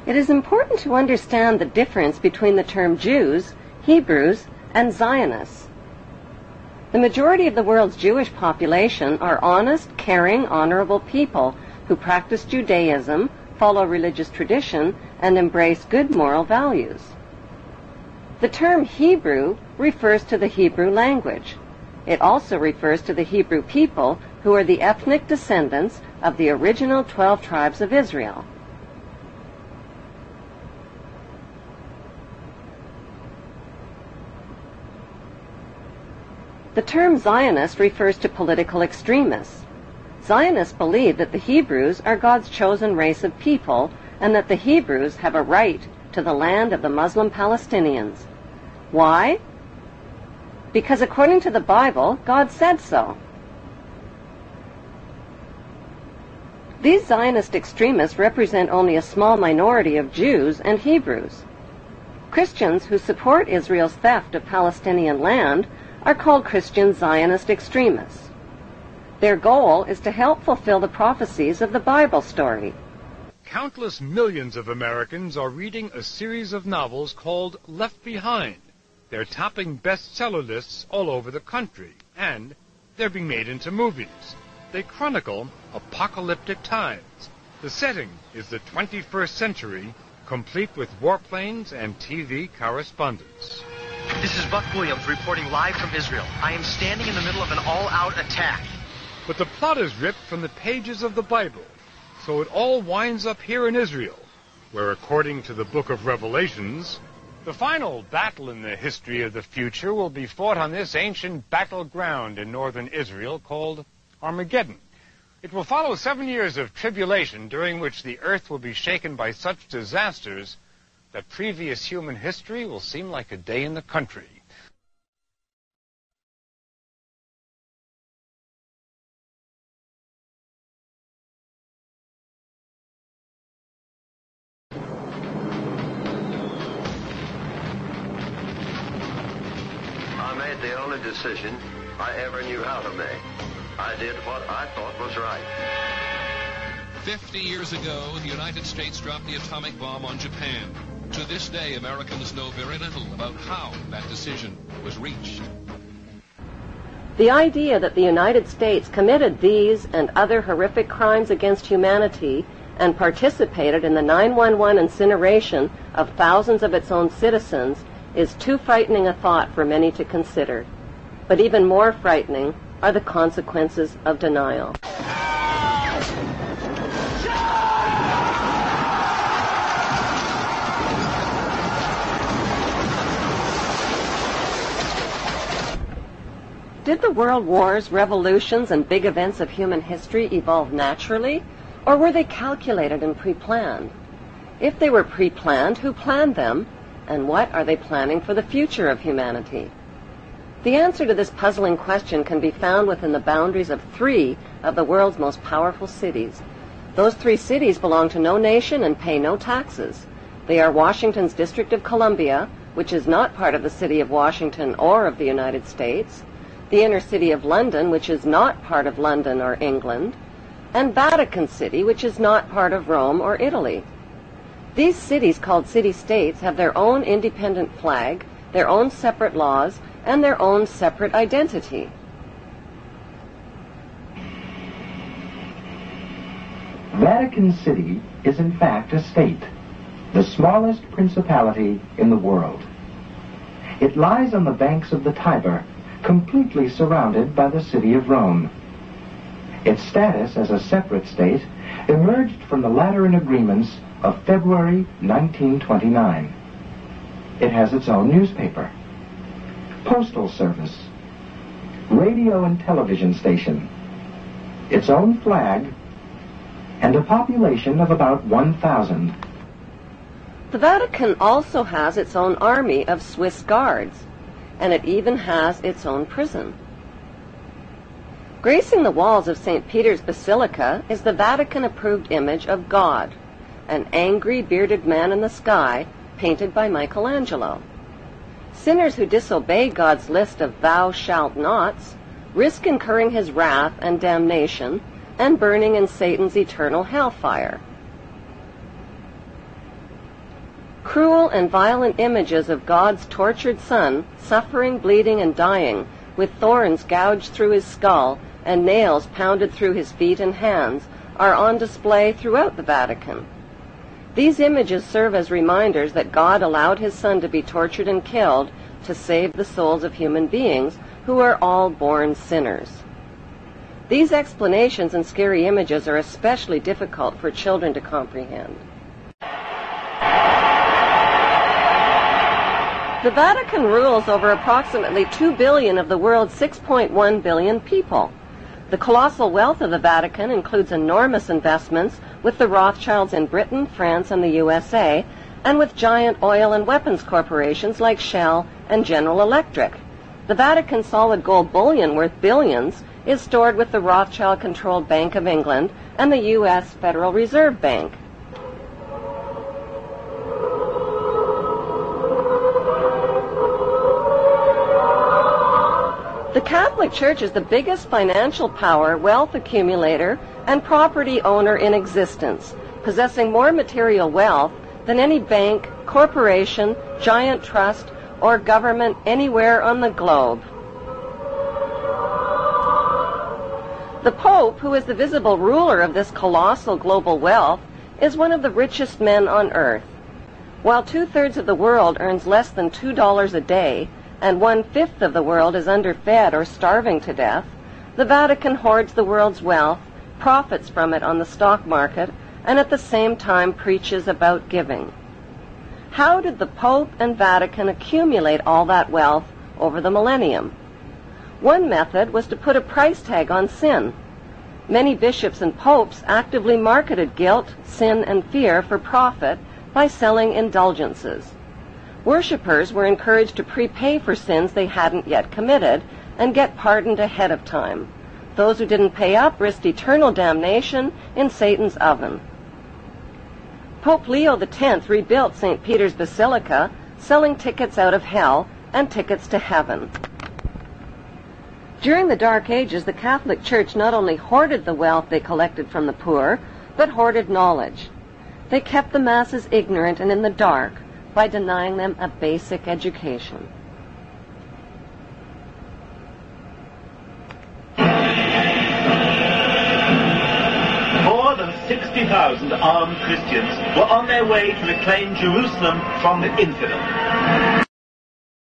It is important to understand the difference between the term Jews, Hebrews, and Zionists. The majority of the world's Jewish population are honest, caring, honorable people who practice Judaism, follow religious tradition, and embrace good moral values. The term Hebrew refers to the Hebrew language. It also refers to the Hebrew people who are the ethnic descendants of the original 12 tribes of Israel. The term Zionist refers to political extremists. Zionists believe that the Hebrews are God's chosen race of people and that the Hebrews have a right to the land of the Muslim Palestinians. Why? Because according to the Bible, God said so. These Zionist extremists represent only a small minority of Jews and Hebrews. Christians who support Israel's theft of Palestinian land are called Christian Zionist extremists. Their goal is to help fulfill the prophecies of the Bible story. Countless millions of Americans are reading a series of novels called Left Behind. They're topping bestseller lists all over the country, and they're being made into movies. They chronicle apocalyptic times. The setting is the 21st century, complete with warplanes and TV correspondence. This is Buck Williams reporting live from Israel. I am standing in the middle of an all-out attack. But the plot is ripped from the pages of the Bible, so it all winds up here in Israel, where according to the book of Revelations, the final battle in the history of the future will be fought on this ancient battleground in northern Israel called Armageddon. It will follow 7 years of tribulation during which the earth will be shaken by such disasters that previous human history will seem like a day in the country. I made the only decision I ever knew how to make. I did what I thought was right. 50 years ago, the United States dropped the atomic bomb on Japan. To this day, Americans know very little about how that decision was reached. The idea that the United States committed these and other horrific crimes against humanity and participated in the 9/11 incineration of thousands of its own citizens is too frightening a thought for many to consider. But even more frightening are the consequences of denial. Did the world wars, revolutions, and big events of human history evolve naturally, or were they calculated and pre-planned? If they were pre-planned, who planned them, and what are they planning for the future of humanity? The answer to this puzzling question can be found within the boundaries of 3 of the world's most powerful cities. Those 3 cities belong to no nation and pay no taxes. They are Washington's District of Columbia, which is not part of the city of Washington or of the United States, the inner city of London, which is not part of London or England, and Vatican City, which is not part of Rome or Italy. These cities, called city-states, have their own independent flag, their own separate laws, and their own separate identity. Vatican City is in fact a state, the smallest principality in the world. It lies on the banks of the Tiber, completely surrounded by the city of Rome. Its status as a separate state emerged from the Lateran Agreements of February 1929. It has its own newspaper, postal service, radio and television station, its own flag, and a population of about 1,000. The Vatican also has its own army of Swiss guards, and it even has its own prison. Gracing the walls of St. Peter's Basilica is the Vatican-approved image of God, an angry, bearded man in the sky, painted by Michelangelo. Sinners who disobey God's list of thou shalt nots risk incurring his wrath and damnation and burning in Satan's eternal hellfire. cruel and violent images of God's tortured Son, suffering, bleeding, and dying, with thorns gouged through his skull and nails pounded through his feet and hands, are on display throughout the Vatican. These images serve as reminders that God allowed his Son to be tortured and killed to save the souls of human beings who are all born sinners. These explanations and scary images are especially difficult for children to comprehend. The Vatican rules over approximately 2 billion of the world's 6.1 billion people. The colossal wealth of the Vatican includes enormous investments with the Rothschilds in Britain, France, and the USA, and with giant oil and weapons corporations like Shell and General Electric. The Vatican solid gold bullion worth billions is stored with the Rothschild-controlled Bank of England and the U.S. Federal Reserve Bank. The Catholic Church is the biggest financial power, wealth accumulator, and property owner in existence, possessing more material wealth than any bank, corporation, giant trust, or government anywhere on the globe. The Pope, who is the visible ruler of this colossal global wealth, is one of the richest men on earth. While 2/3 of the world earns less than $2 a day, and 1/5 of the world is underfed or starving to death, the Vatican hoards the world's wealth, profits from it on the stock market, and at the same time preaches about giving. How did the Pope and Vatican accumulate all that wealth over the millennium? One method was to put a price tag on sin. Many bishops and popes actively marketed guilt, sin, and fear for profit by selling indulgences. Worshippers were encouraged to prepay for sins they hadn't yet committed and get pardoned ahead of time. Those who didn't pay up risked eternal damnation in Satan's oven. Pope Leo X rebuilt St. Peter's Basilica, selling tickets out of hell and tickets to heaven. During the Dark Ages, the Catholic Church not only hoarded the wealth they collected from the poor, but hoarded knowledge. They kept the masses ignorant and in the dark by denying them a basic education. More than 60,000 armed Christians were on their way to reclaim Jerusalem from the infidel.